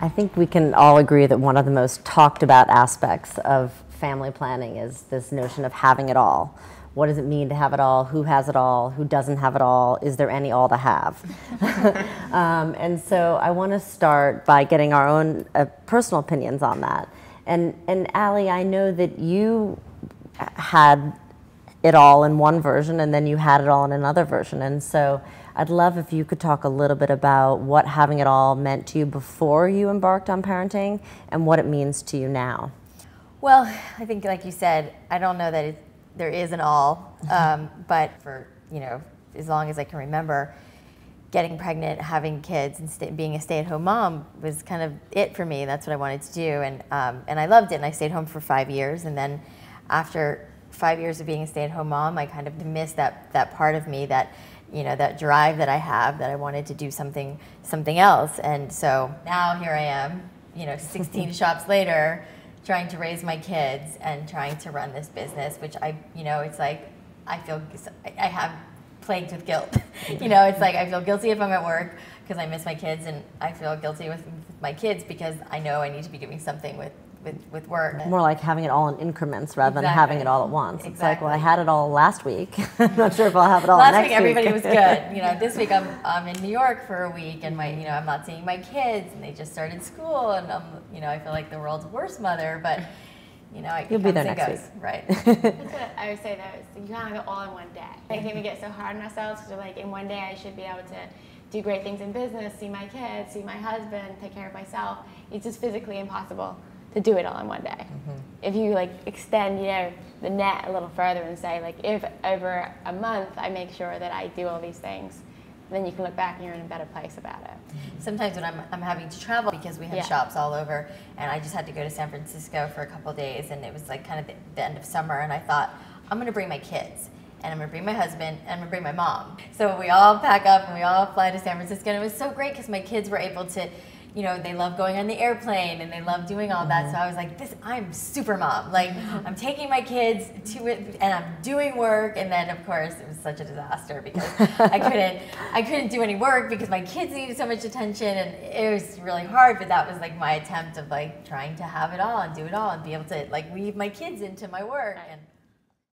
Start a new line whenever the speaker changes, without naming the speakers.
I think we can all agree that one of the most talked about aspects of family planning is this notion of having it all. What does it mean to have it all? Who has it all? Who doesn't have it all? Is there any all to have? And so I want to start by getting our own personal opinions on that. And Alli, I know that you had it all in one version and then you had it all in another version. And so I'd love if you could talk a little bit about what having it all meant to you before you embarked on parenting and what it means to you now.
Well, I think like you said, I don't know that there is an all, but for, as long as I can remember, getting pregnant, having kids, and being a stay-at-home mom was kind of it for me. That's what I wanted to do, and I loved it. And I stayed home for 5 years, and then after 5 years of being a stay-at-home mom, I kind of missed that part of me, that that drive that I have, that I wanted to do something else. And so now here I am, 16 shops later, trying to raise my kids and trying to run this business, which it's like I have plagued with guilt. It's like I feel guilty if I'm at work because I miss my kids, and I feel guilty with my kids because I know I need to be doing something with work.
More like having it all in increments rather than having it all at once. It's like, well, I had it all last week. I'm not sure if I'll have it all next week.
Last week everybody was good. This week I'm in New York for a week, and I'm not seeing my kids, and they just started school, and I feel like the world's worst mother, but
you'll be there next week,
right?
That's what I would say though. Is you can't have it all in one day. I think we get so hard on ourselves because we're like, in one day I should be able to do great things in business, see my kids, see my husband, take care of myself. It's just physically impossible to do it all in one day. Mm-hmm. If you extend the net a little further and say if over a month I make sure that I do all these things, then you can look back and you're in a better place about it.
Mm-hmm. Sometimes when I'm having to travel because we have shops all over, and I just had to go to San Francisco for a couple of days, and it was kind of the end of summer, and I thought, I'm going to bring my kids, and I'm going to bring my husband, and I'm going to bring my mom. So we all pack up and we all fly to San Francisco, and it was so great because my kids were able to, they love going on the airplane and they love doing all that. So I was like, I'm super mom. I'm taking my kids to it and I'm doing work. And then of course it was such a disaster because I couldn't do any work because my kids needed so much attention, and it was really hard. But that was my attempt of trying to have it all and do it all and be able to weave my kids into my work. And